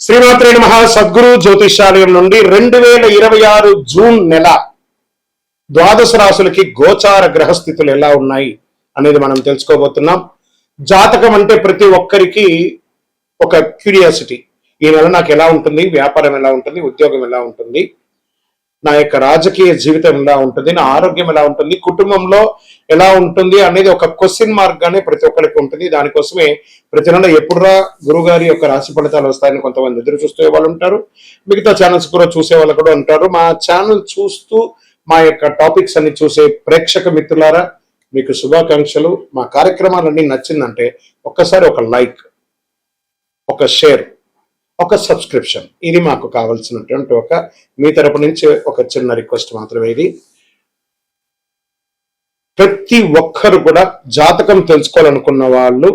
శ్రీమాత్రే నమః. సద్గురు జ్యోతిషాలయం నుండి 2026 జూన్ నెల ద్వాదశ రాశులకి గోచార గ్రహస్థితులు ఎలా ఉన్నాయి అనేది మనం తెలుసుకోబోతున్నాం. జాతకం అంటే ప్రతి ఒక్కరికి ఒక క్యూరియాసిటీ. ఈ నెల నాకు ఎలా ఉంటుంది, వ్యాపారం ఎలా ఉంటుంది, ఉద్యోగం ఎలా ఉంటుంది, నా యొక్క రాజకీయ జీవితం ఎలా ఉంటుంది, నా ఆరోగ్యం ఎలా ఉంటుంది, కుటుంబంలో ఎలా ఉంటుంది అనేది ఒక క్వశ్చన్ మార్క్ గానే ప్రతి ఒక్కరికి ఉంటుంది. దానికోసమే ప్రతి నెల ఎప్పుడురా గురుగారి యొక్క రాశి ఫలితాలు వస్తాయని కొంతమంది ఎదురు చూసే వాళ్ళు ఉంటారు. మిగతా ఛానల్స్ కూడా చూసే వాళ్ళు కూడా ఉంటారు. మా ఛానల్ చూస్తూ మా యొక్క టాపిక్స్ అన్ని చూసే ప్రేక్షక మిత్రులారా, మీకు శుభాకాంక్షలు. మా కార్యక్రమాలన్నీ నచ్చిందంటే ఒక్కసారి ఒక లైక్, ఒక షేర్, ఒక సబ్స్క్రిప్షన్, ఇది మాకు కావాల్సినటువంటి మీ తరపు నుంచి ఒక చిన్న రిక్వెస్ట్ మాత్రమే. ఇది ప్రతి ఒక్కరు కూడా జాతకం తెలుసుకోవాలనుకున్న వాళ్ళు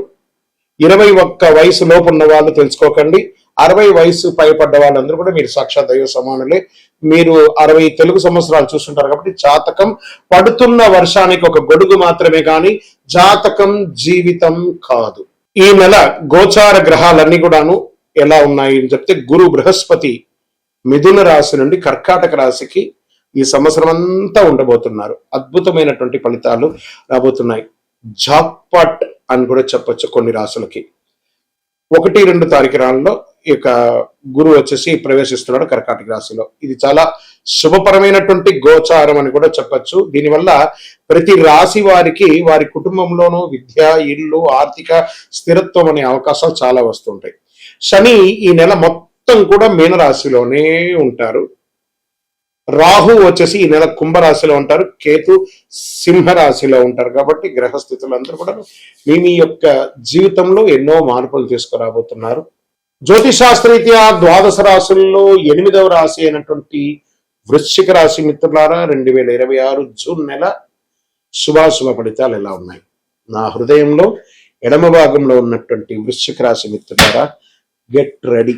21 వయసు లోపు ఉన్న వాళ్ళు తెలుసుకోకండి. 60 వయసు పైపడ్డ వాళ్ళందరూ కూడా మీరు సాక్షాత్ దైవ సమానులే. మీరు 60 తెలుగు సంవత్సరాలు చూస్తుంటారు కాబట్టి జాతకం పడుతున్న వర్షానికి ఒక గొడుగు మాత్రమే కానీ జాతకం జీవితం కాదు. ఈ నెల గోచార గ్రహాలన్నీ కూడాను ఎలా ఉన్నాయి అని చెప్తే, గురు బృహస్పతి మిథున రాశి నుండి కర్కాటక రాశికి ఈ సంవత్సరం అంతా ఉండబోతున్నారు. అద్భుతమైనటువంటి ఫలితాలు రాబోతున్నాయి. జాక్పాట్ అని కూడా చెప్పొచ్చు కొన్ని రాశులకి. 1-2 తారీఖులలో ఈ యొక్క గురువు వచ్చేసి ప్రవేశిస్తున్నాడు కర్కాటక రాశిలో. ఇది చాలా శుభపరమైనటువంటి గోచారం అని కూడా చెప్పచ్చు. దీనివల్ల ప్రతి రాశి వారికి వారి కుటుంబంలోనూ విద్య, ఇల్లు, ఆర్థిక స్థిరత్వం అనే అవకాశాలు చాలా వస్తుంటాయి. శని ఈ నెల మొత్తం కూడా మీనరాశిలోనే ఉంటారు. రాహు వచ్చేసి ఈ నెల కుంభరాశిలో ఉంటారు. కేతు సింహరాశిలో ఉంటారు. కాబట్టి గ్రహస్థితులందరూ కూడా మీ యొక్క జీవితంలో ఎన్నో మార్పులు తీసుకురాబోతున్నారు. జ్యోతిశాస్త్రరీత్యా ద్వాదశ రాశుల్లో 8వ రాశి అయినటువంటి వృశ్చిక రాశి మిత్రులారా, 2026 జూన్ నెల శుభాశుభ ఫలితాలు ఎలా ఉన్నాయి? నా హృదయంలో ఎడమ భాగంలో ఉన్నటువంటి వృశ్చిక రాశి మిత్రులారా, గెట్ రెడీ.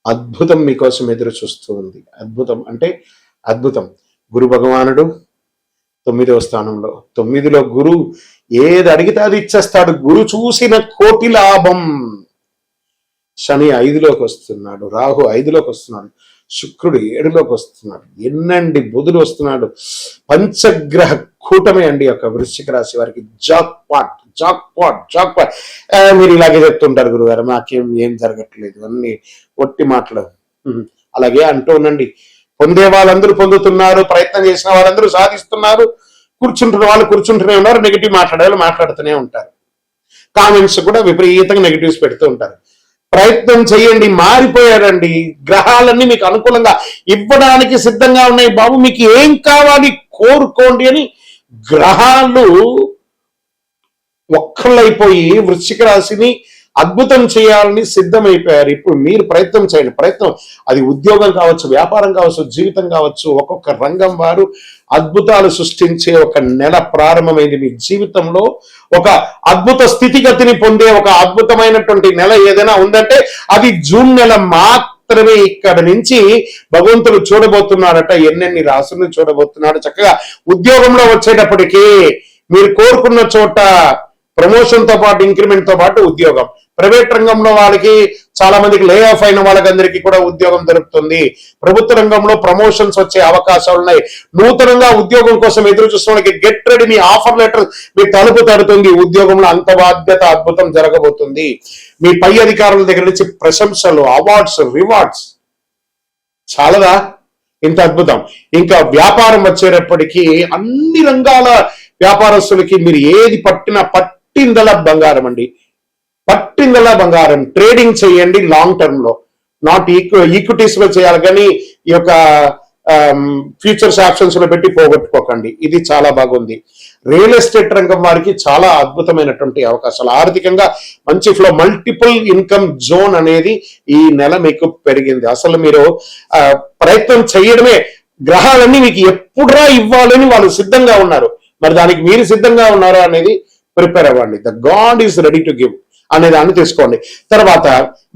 అద్భుతం మీకోసం ఎదురు చూస్తూ ఉంది. అద్భుతం అంటే అద్భుతం. గురు భగవానుడు 9వ స్థానంలో, 9లో గురు ఏది అడిగితే అది ఇచ్చేస్తాడు. గురు చూసిన కోటి లాభం. శని 5లోకి వస్తున్నాడు, రాహు 5లోకి వస్తున్నాడు, శుక్రుడు 7లోకి వస్తున్నాడు, ఎన్నండి బుధుడు వస్తున్నాడు. పంచగ్రహ కూటమి అండి యొక్క వృశ్చిక రాశి వారికి. Jackpot jackpot jackpot. మీరు ఇలాగే చెప్తుంటారు, గురుగారు ఏం జరగట్లేదు, అన్ని ఒట్టి మాటలు. అలాగే అంటూ ఉండండి. పొందే వాళ్ళందరూ పొందుతున్నారు, ప్రయత్నం చేసిన వాళ్ళందరూ సాధిస్తున్నారు, కూర్చుంటున్న వాళ్ళు కూర్చుంటూనే ఉన్నారు, నెగిటివ్ మాట్లాడే వాళ్ళు మాట్లాడుతూనే ఉంటారు, కామెంట్స్ కూడా విపరీతంగా నెగిటివ్స్ పెడుతూ ఉంటారు. ప్రయత్నం చేయండి. మారిపోయారండి. గ్రహాలన్నీ మీకు అనుకూలంగా ఇవ్వడానికి సిద్ధంగా ఉన్నాయి. బాబు మీకు ఏం కావాలి కోరుకోండి అని గ్రహాలు ఒక్కళ్ళైపోయి వృశ్చిక రాశిని అద్భుతం చేయాలని సిద్ధమైపోయారు. ఇప్పుడు మీరు ప్రయత్నం చేయండి. ప్రయత్నం అది ఉద్యోగం కావచ్చు, వ్యాపారం కావచ్చు, జీవితం కావచ్చు. ఒక్కొక్క రంగం వారు అద్భుతాలు సృష్టించే ఒక నెల ప్రారంభమైంది. మీ జీవితంలో ఒక అద్భుత స్థితిగతిని పొందే ఒక అద్భుతమైనటువంటి నెల ఏదైనా ఉందంటే అది జూన్ నెల మాత్రమే. ఇక్కడ నుంచి భగవంతుడు చూడబోతున్నాడట, ఎన్నెన్ని రాసులను చూడబోతున్నాడు. చక్కగా ఉద్యోగంలో వచ్చేటప్పటికీ మీరు కోరుకున్న చోట ప్రమోషన్ తో పాటు ఇంక్రిమెంట్ తో పాటు ఉద్యోగం. ప్రైవేట్ రంగంలో వాళ్ళకి చాలా మందికి లే ఆఫ్ అయిన వాళ్ళకందరికీ కూడా ఉద్యోగం దొరుకుతుంది. ప్రభుత్వ రంగంలో ప్రమోషన్స్ వచ్చే అవకాశాలు ఉన్నాయి. నూతనంగా ఉద్యోగం కోసం ఎదురు చూస్తున్న వాళ్ళకి గెట్ రెడీ. మీ ఆఫర్ లెటర్ మీ తలుపు తడుతుంది. ఉద్యోగంలో అంత బాధ్యత అద్భుతం జరగబోతుంది. మీ పై అధికారుల దగ్గర నుంచి ప్రశంసలు, అవార్డ్స్, రివార్డ్స్. చాలదా ఇంత అద్భుతం? ఇంకా వ్యాపారం వచ్చేటప్పటికీ అన్ని రంగాల వ్యాపారస్తులకి మీరు ఏది పట్టిందలా బంగారం అండి. పట్టిందలా బంగారం. ట్రేడింగ్ చేయండి లాంగ్ టర్మ్ లో, నాట్ ఈక్విటీస్ లో చేయాలి కానీ ఈ యొక్క ఫ్యూచర్స్ ఆప్షన్స్ లో పెట్టి పోగొట్టుకోకండి. ఇది చాలా బాగుంది. రియల్ ఎస్టేట్ రంగం వారికి చాలా అద్భుతమైనటువంటి అవకాశాలు. ఆర్థికంగా మంచి ఫ్లో, మల్టిపుల్ ఇన్కమ్ జోన్ అనేది ఈ నెల మీకు పెరిగింది. అసలు మీరు ప్రయత్నం చేయడమే. గ్రహాలన్నీ మీకు ఎప్పుడురా ఇవ్వాలని వాళ్ళు సిద్ధంగా ఉన్నారు. మరి దానికి మీరు సిద్ధంగా ఉన్నారా అనేది ప్రిపేర్ అవ్వండి. The God is ready to give అనే దాన్ని తీసుకోండి. తర్వాత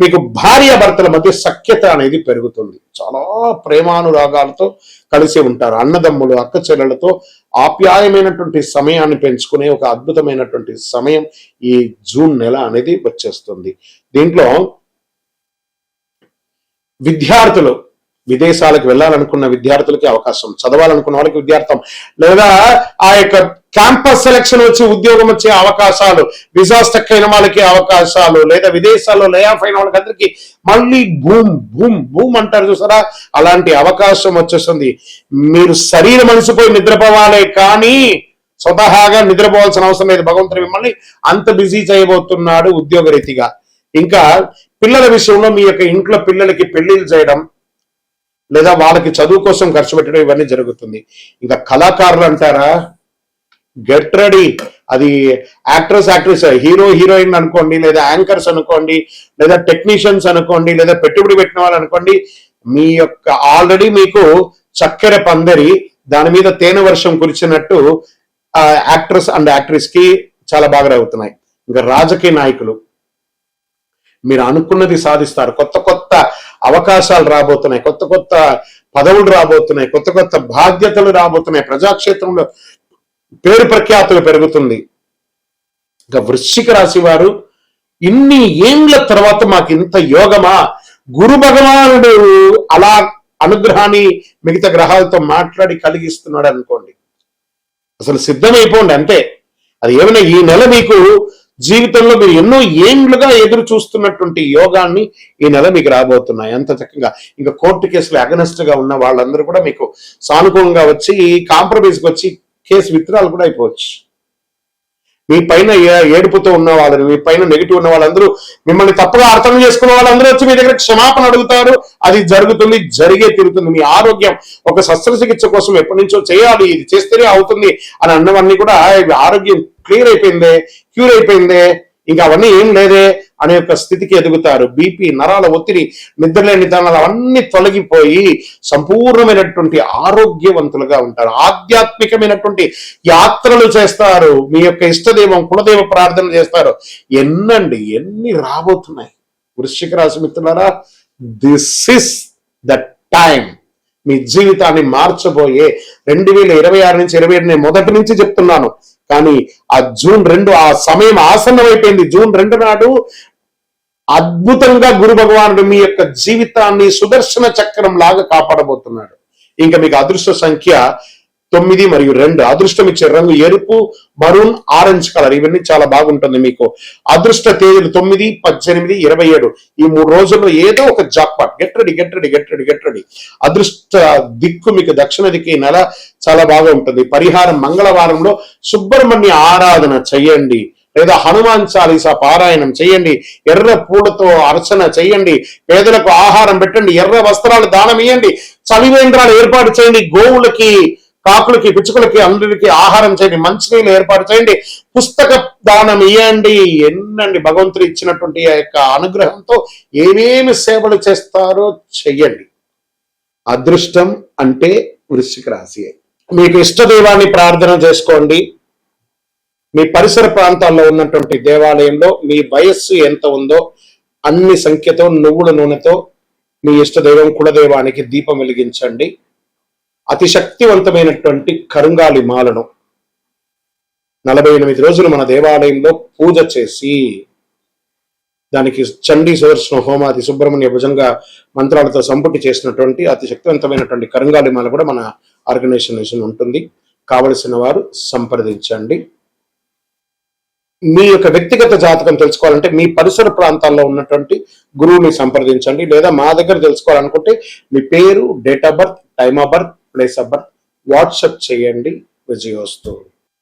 మీకు భార్యాభర్తల మధ్య సఖ్యత అనేది పెరుగుతుంది. చాలా ప్రేమానురాగాలతో కలిసి ఉంటారు. అన్నదమ్ములు, అక్క చెల్లెలతో ఆప్యాయమైనటువంటి సమయాన్ని పెంచుకునే ఒక అద్భుతమైనటువంటి సమయం ఈ జూన్ నెల అనేది వచ్చేస్తుంది. దీంట్లో విద్యార్థులు విదేశాలకు వెళ్ళాలనుకున్న విద్యార్థులకి అవకాశం, చదవాలనుకున్న వాళ్ళకి విద్యార్థం, లేదా ఆ యొక్క క్యాంపస్ సెలక్షన్ వచ్చి ఉద్యోగం వచ్చే అవకాశాలు, విజా స్టక్ అయిన వాళ్ళకి అవకాశాలు, లేదా విదేశాల్లో లే ఆఫ్ అయిన వాళ్ళకి అందరికీ మళ్ళీ భూమ్ భూమ్ భూమ్ అంటారు చూసారా, అలాంటి అవకాశం వచ్చేస్తుంది. మీరు శరీర మనసుపోయి నిద్రపోవాలే కానీ స్వతహాగా నిద్రపోవాల్సిన అవసరం లేదు. భగవంతుడు మిమ్మల్ని అంత బిజీ చేయబోతున్నాడు ఉద్యోగ రీతిగా. ఇంకా పిల్లల విషయంలో మీ యొక్క ఇంట్లో పిల్లలకి పెళ్లిళ్ళు చేయడం, లేదా వాళ్ళకి చదువు కోసం ఖర్చు పెట్టడం, ఇవన్నీ జరుగుతుంది. ఇంకా కళాకారులు అంటారా, గెట్ రెడీ. అది యాక్ట్రెస్, హీరో హీరోయిన్ అనుకోండి, లేదా యాంకర్స్ అనుకోండి, లేదా టెక్నీషియన్స్ అనుకోండి, లేదా పెట్టుబడి పెట్టిన వాళ్ళు అనుకోండి, మీ యొక్క ఆల్రెడీ మీకు చక్కెర పందరి దాని మీద తేనె వర్షం కురిచినట్టు యాక్ట్రెస్ అండ్ యాక్ట్రెస్ కి చాలా బాగా అవుతున్నాయి. ఇంకా రాజకీయ నాయకులు మీరు అనుకున్నది సాధిస్తారు. కొత్త కొత్త అవకాశాలు రాబోతున్నాయి, కొత్త కొత్త పదవులు రాబోతున్నాయి, కొత్త కొత్త బాధ్యతలు రాబోతున్నాయి, ప్రజాక్షేత్రంలో పేరు ప్రఖ్యాతులు పెరుగుతుంది. ఇంకా వృశ్చిక రాశి వారు, ఇన్ని ఏండ్ల తర్వాత మాకు ఇంత యోగమా, గురు భగవానుడు అలా అనుగ్రహాన్ని మిగతా గ్రహాలతో మాట్లాడి కలిగిస్తున్నాడు అనుకోండి, అసలు సిద్ధమైపోండి అంతే. అది ఏమైనా ఈ నెల మీకు జీవితంలో మీరు ఎన్నో ఏండ్లుగా ఎదురు చూస్తున్నటువంటి యోగాన్ని ఈ నెల మీకు రాబోతున్నాయి అంత చక్కగా. ఇంకా కోర్టు కేసులు అగనెస్ట్ గా ఉన్న వాళ్ళందరూ కూడా మీకు సానుకూలంగా వచ్చి కాంప్రమైజ్కి వచ్చి కేసు విత్డ్రాల్ కూడా అయిపోవచ్చు. మీ పైన ఏడుపుతో ఉన్న వాళ్ళని, మీ పైన నెగిటివ్ ఉన్న వాళ్ళందరూ, మిమ్మల్ని తప్పుగా అర్థం చేసుకున్న వాళ్ళందరూ వచ్చి మీ దగ్గర క్షమాపణ అడుగుతారు. అది జరుగుతుంది, జరిగే తీరుతుంది. మీ ఆరోగ్యం ఒక శస్త్రచికిత్స కోసం ఎప్పటి నుంచో చేయాలి, ఇది చేస్తేనే అవుతుంది అని అన్నవన్నీ కూడా ఆరోగ్యం క్లియర్ అయిపోయిందే, క్యూర్ అయిపోయిందే, ఇంకా అవన్నీ ఏం లేదే అనే యొక్క స్థితికి ఎదుగుతారు. బీపీ, నరాల ఒత్తిడి, నిద్రలేని నిదానాలు అవన్నీ తొలగిపోయి సంపూర్ణమైనటువంటి ఆరోగ్యవంతులుగా ఉంటారు. ఆధ్యాత్మికమైనటువంటి యాత్రలు చేస్తారు. మీ యొక్క ఇష్టదైవం కులదైవ ప్రార్థన చేస్తారు. ఎన్ని రాబోతున్నాయి వృశ్చిక రాశి మిత్రులారా. This is the time. మీ జీవితాన్ని మార్చబోయే 2026 నుంచి 27 నేను మొదటి నుంచి చెప్తున్నాను, కానీ ఆ జూన్ 2 ఆ సమయం ఆసన్నమైపోయింది. జూన్ 2 నాడు అద్భుతంగా గురు భగవానుడు మీ యొక్క జీవితాన్ని సుదర్శన చక్రం లాగా కాపాడబోతున్నాడు. ఇంకా మీకు అదృష్ట సంఖ్య 9 మరియు 2. అదృష్టం ఇచ్చే రంగు ఎరుపు, మరూన్, ఆరెంజ్ కలర్. ఇవన్నీ చాలా బాగుంటుంది మీకు. అదృష్ట తేదీలు 9, 18, 27. ఈ 3 రోజుల్లో ఏదో ఒక జాక్పాట్. Get ready. అదృష్ట దిక్కు మీకు దక్షిణ దిక్కు. ఈ నెల చాలా బాగా ఉంటుంది. పరిహారం మంగళవారంలో సుబ్రహ్మణ్య ఆరాధన చెయ్యండి, లేదా హనుమాన్ చాలీసా పారాయణం చేయండి, ఎర్ర పూలతో అర్చన చేయండి, పేదలకు ఆహారం పెట్టండి, ఎర్ర వస్త్రాలు దానం ఇవ్వండి, చలివేంద్రాలు ఏర్పాటు చేయండి, గోవులకి, కాకులకి, పిచ్చుకలకి అందరికి ఆహారం చేయండి, మంచినీళ్ళు ఏర్పాటు చేయండి, పుస్తక దానం ఇవ్వండి. ఎన్నండి భగవంతుడు ఇచ్చినటువంటి ఆ యొక్క అనుగ్రహంతో ఏమేమి సేవలు చేస్తారో చెయ్యండి. అదృష్టం అంటే వృశ్చిక రాశి. మీకు ఇష్ట దైవాన్ని ప్రార్థన చేసుకోండి. మీ పరిసర ప్రాంతాల్లో ఉన్నటువంటి దేవాలయంలో మీ వయస్సు ఎంత ఉందో అన్ని సంఖ్యతో నువ్వుల నూనెతో మీ ఇష్ట దైవం కులదైవానికి దీపం వెలిగించండి. అతి శక్తివంతమైనటువంటి కరుంగాలి మాలను 48 రోజులు మన దేవాలయంలో పూజ చేసి దానికి చండీ సుదర్శన హోమాది సుబ్రహ్మణ్య భుజంగా మంత్రాలతో సంపుటి చేసినటువంటి అతి శక్తివంతమైనటువంటి కరుంగాలి మాల కూడా మన ఆర్గనైజేషన్ ఉంటుంది. కావలసిన వారు సంప్రదించండి. మీ యొక్క వ్యక్తిగత జాతకం తెలుసుకోవాలంటే మీ పరిసర ప్రాంతాల్లో ఉన్నటువంటి గురువుని సంప్రదించండి, లేదా మా దగ్గర తెలుసుకోవాలనుకుంటే మీ పేరు, date of birth, time of birth, place of birth WhatsApp చేయండి. విజయోస్తు.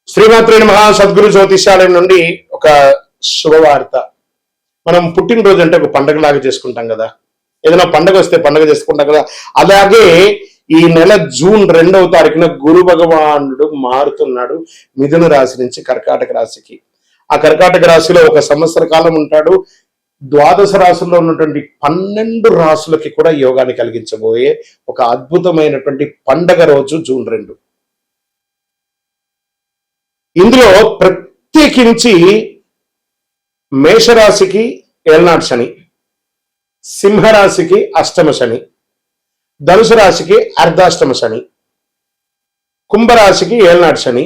శ్రీమాత్రేణ మహా సద్గురు జ్యోతిషాలయం నుండి ఒక శుభవార్త. మనం పుట్టినరోజు అంటే ఒక పండగలాగా చేసుకుంటాం కదా, ఏదైనా పండగ వస్తే పండగ చేసుకుంటాం కదా, అలాగే ఈ నెల జూన్ 2వ తారీఖున గురు భగవానుడు మారుతున్నాడు మిథున రాశి నుంచి కర్కాటక రాశికి. ఆ కర్కాటక రాశిలో ఒక సంవత్సర కాలం ఉంటాడు. ద్వాదశ రాశుల్లో ఉన్నటువంటి 12 రాశులకి కూడా యోగాన్ని కలిగించబోయే ఒక అద్భుతమైనటువంటి పండగ రోజు జూన్ 2. ఇందులో ప్రత్యేకించి మేషరాశికి ఏళ్నాడు శని, సింహరాశికి అష్టమ శని, ధనుసు రాశికి అర్ధాష్టమ శని, కుంభరాశికి ఏళ్నాడు శని,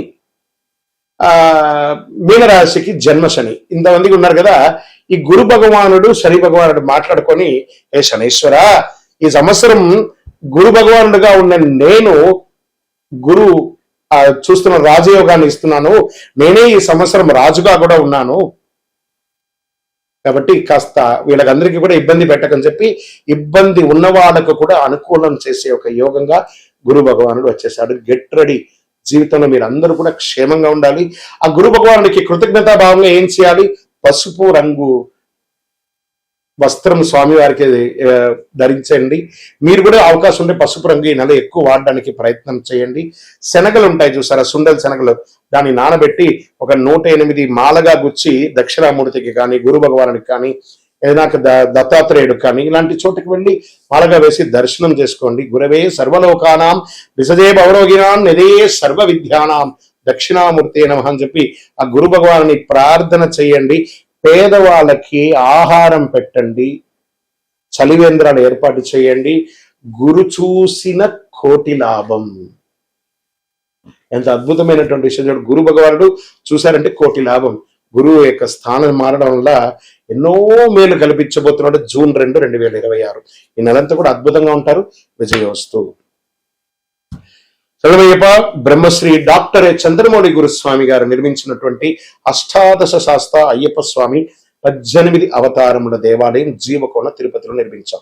మీనరాశికి జన్మ శని. ఇంతమందికి ఉన్నారు కదా. ఈ గురు భగవానుడు శని భగవానుడు మాట్లాడుకొని, ఏ శనీశ్వర, ఈ సంవత్సరం గురు భగవానుడిగా ఉన్న నేను గురు చూస్తున్న రాజయోగాన్ని ఇస్తున్నాను, నేనే ఈ సంవత్సరం రాజుగా కూడా ఉన్నాను, కాబట్టి కాస్త వీళ్ళకందరికీ కూడా ఇబ్బంది పెట్టకని చెప్పి ఇబ్బంది ఉన్న వాళ్ళకు కూడా అనుకూలం చేసే ఒక యోగంగా గురు భగవానుడు వచ్చేసాడు. గెట్ రెడీ, జీవితంలో మీరు అందరూ కూడా క్షేమంగా ఉండాలి. ఆ గురు భగవానుడికి కృతజ్ఞతా భావంగా ఏం చేయాలి? పసుపు రంగు వస్త్రం స్వామివారికి ధరించండి. మీరు కూడా అవకాశం ఉంటే పసుపు రంగు ఈ నెల ఎక్కువ వాడడానికి ప్రయత్నం చేయండి. శనగలు ఉంటాయి చూసారా, సుండల శనగలు, దాన్ని నానబెట్టి ఒక 108 మాలగా గుచ్చి దక్షిణామూర్తికి కానీ గురు భగవానుడికి కానీ ఏదైనా దత్తాత్రేయుడు కానీ ఇలాంటి చోటుకి వెళ్ళి మాలగా వేసి దర్శనం చేసుకోండి. గురవే సర్వలోకానాం విసజే భవరోగినాం నిదే సర్వ విద్యానాం దక్షిణామూర్తి నమః అని చెప్పి ఆ గురు భగవానుని ప్రార్థన చేయండి. పేదవాళ్ళకి ఆహారం పెట్టండి, చలివేంద్రాలు ఏర్పాటు చేయండి. గురు చూసిన కోటి లాభం. ఎంత అద్భుతమైనటువంటి విషయం. గురు భగవానుడు చూశారంటే కోటి లాభం. గురువు యొక్క స్థానం మారడం వల్ల ఎన్నో మేలు కల్పించబోతున్నాడు. జూన్ 2, 2026 ఈ నెలంతా కూడా అద్భుతంగా ఉంటారు. విజయోస్తు. చదవయ్యప్ప బ్రహ్మశ్రీ డాక్టర్ చంద్రమౌళి గురుస్వామి గారు నిర్మించినటువంటి అష్టాదశ శాస్త్ర అయ్యప్ప స్వామి 18 అవతారముల దేవాలయం జీవకోణ తిరుపతిలో నిర్మించాం.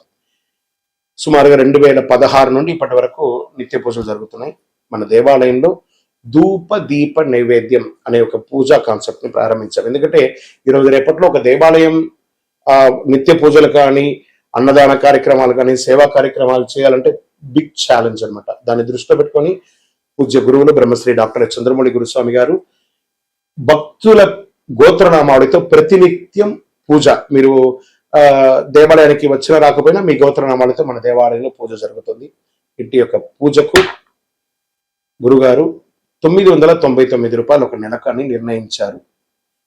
సుమారుగా 2016 నుండి ఇప్పటి వరకు నిత్య పూజలు జరుగుతున్నాయి. మన దేవాలయంలో ధూప దీప నైవేద్యం అనే ఒక పూజా కాన్సెప్ట్ ని ప్రారంభించాం. ఎందుకంటే ఈరోజు రేపట్లో ఒక దేవాలయం నిత్య పూజలు కానీ అన్నదాన కార్యక్రమాలు కానీ సేవా కార్యక్రమాలు చేయాలంటే బిగ్ ఛాలెంజ్ అనమాట. దాన్ని దృష్టిలో పెట్టుకొని పూజ్య గురువులు బ్రహ్మశ్రీ డాక్టర్ చంద్రమౌళి గురుస్వామి గారు భక్తుల గోత్రనామావళితో ప్రతినిత్యం పూజ, మీరు దేవాలయానికి వచ్చినా రాకపోయినా మీ గోత్రనామాలతో మన దేవాలయంలో పూజ జరుగుతుంది. ఇంటి యొక్క పూజకు గురుగారు 999 రూపాయలు ఒక నెలకాన్ని నిర్ణయించారు.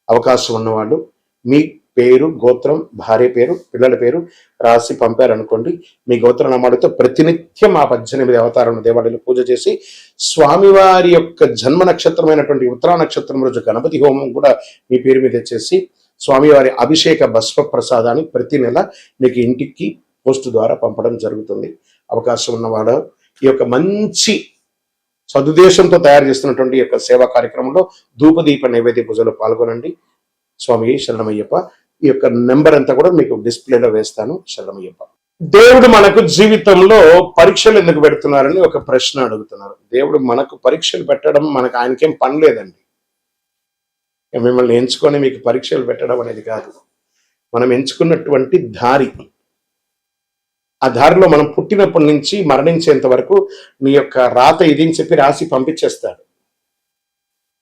అవకాశం ఉన్నవాళ్ళు మీ పేరు, గోత్రం, భార్య పేరు, పిల్లల పేరు రాసి పంపారనుకోండి. మీ గోత్రనామాలతో ప్రతినిత్యం ఆ 18 అవతారం దేవాలయంలో పూజ చేసి స్వామివారి యొక్క జన్మ నక్షత్రమైనటువంటి ఉత్తరా నక్షత్రం రోజు గణపతి హోమం కూడా మీ పేరు మీద చేసి స్వామివారి అభిషేక భస్మ ప్రసాదాన్ని ప్రతి నెల మీకు ఇంటికి పోస్ట్ ద్వారా పంపడం జరుగుతుంది. అవకాశం ఉన్నవాడు ఈ యొక్క మంచి సదుద్దేశంతో తయారు చేస్తున్నటువంటి యొక్క సేవా కార్యక్రమంలో ధూపదీప నైవేద్య పూజలో పాల్గొనండి. స్వామి శరణమయ్యప్ప. ఈ యొక్క నెంబర్ అంతా కూడా మీకు డిస్ప్లేలో వేస్తాను. శరణమయ్యప్ప. దేవుడు మనకు జీవితంలో పరీక్షలు ఎందుకు పెడుతున్నారని ఒక ప్రశ్న అడుగుతున్నారు. దేవుడు మనకు పరీక్షలు పెట్టడం మనకు ఆయనకేం పని లేదండి. మిమ్మల్ని ఎంచుకొని మీకు పరీక్షలు పెట్టడం అనేది కాదు. మనం ఎంచుకున్నటువంటి దారి, ఆ దారిలో మనం పుట్టినప్పటి నుంచి మరణించేంత వరకు నీ యొక్క రాత ఇది అని చెప్పి రాసి పంపించేస్తాడు.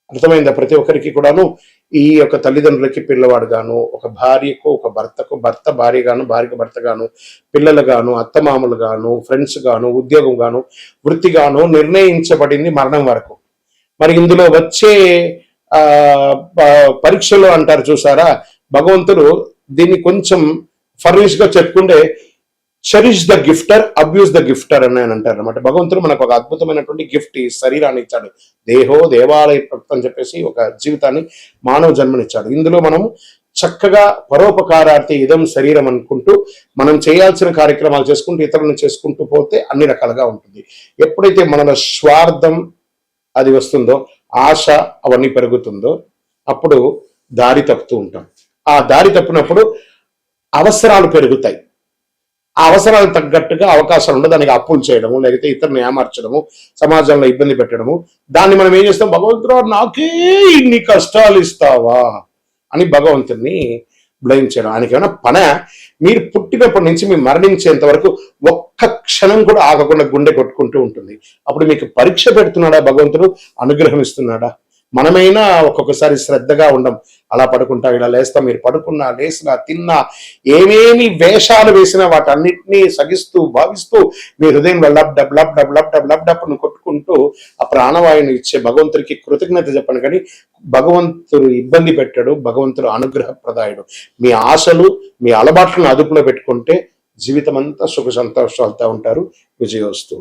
అర్థమైందా? ప్రతి ఒక్కరికి కూడాను ఈ యొక్క తల్లిదండ్రులకి పిల్లవాడు గాను, ఒక భార్యకు ఒక భర్తకు భర్త భార్య గాను, భార్యకు భర్త గాను, పిల్లలు గాను, అత్తమామలు గాను, ఫ్రెండ్స్ గాను, ఉద్యోగం గాను, వృత్తి గాను నిర్ణయించబడింది మరణం వరకు. మరి ఇందులో వచ్చే పరీక్షలు అంటారు చూసారా, భగవంతుడు దీన్ని కొంచెం ఫర్నిష్ గా చెప్పుకుంటే చెరిష్ ద గిఫ్టర్, అబ్యూస్ ద గిఫ్టర్ అని అంటారు అనమాట. భగవంతుడు మనకు ఒక అద్భుతమైనటువంటి గిఫ్ట్ ఈ శరీరాన్ని ఇచ్చాడు. దేహో దేవాలయ భక్తి అని చెప్పేసి ఒక జీవితాన్ని, మానవ జన్మనిచ్చాడు. ఇందులో మనం చక్కగా పరోపకారార్థి ఇదం శరీరం అనుకుంటూ మనం చేయాల్సిన కార్యక్రమాలు చేసుకుంటూ ఇతరులను చేసుకుంటూ పోతే అన్ని రకాలుగా ఉంటుంది. ఎప్పుడైతే మనలో స్వార్థం అది వస్తుందో, ఆశ అవన్నీ పెరుగుతుందో, అప్పుడు దారి తప్పుతూ ఉంటాం. ఆ దారి తప్పినప్పుడు అవసరాలు పెరుగుతాయి. ఆ అవసరాలకు తగ్గట్టుగా అవకాశాలు ఉండదు. దానికి అప్పులు చేయడము, లేకపోతే ఇతరులను ఏమార్చడము, సమాజంలో ఇబ్బంది పెట్టడము. దాన్ని మనం ఏం చేస్తాం? భగవంతుడు నాకే ఇన్ని కష్టాలు ఇస్తావా అని భగవంతుడిని బ్లేమ్ చేయడం. ఆయనకి ఏమైనా పనే? మీరు పుట్టినప్పటి నుంచి మీరు మరణించేంత వరకు ఒక్క క్షణం కూడా ఆగకుండా గుండె కొట్టుకుంటూ ఉంటుంది. అప్పుడు మీకు పరీక్ష పెడుతున్నాడా భగవంతుడు? అనుగ్రహం ఇస్తున్నాడా? మనమైనా ఒక్కొక్కసారి శ్రద్ధగా ఉండం. అలా పడుకుంటాం, ఇలా లేస్తాం. మీరు పడుకున్నా, లేసినా, తిన్నా, ఏమేమి వేషాలు వేసినా వాటన్నిటినీ సగిస్తూ భావిస్తూ మీ హృదయం lub dub lub dub lub dub lub డబ్ను కొట్టుకుంటూ ఆ ప్రాణవాయుని ఇచ్చే భగవంతుడికి కృతజ్ఞత చెప్పండి. కానీ భగవంతుడు ఇబ్బంది పెట్టాడు, భగవంతుడు అనుగ్రహప్రదాయుడు. మీ ఆశలు, మీ అలవాట్లను అదుపులో పెట్టుకుంటే జీవితం అంతా సుఖ సంతోషాలతో ఉంటారు. విజయోస్తు.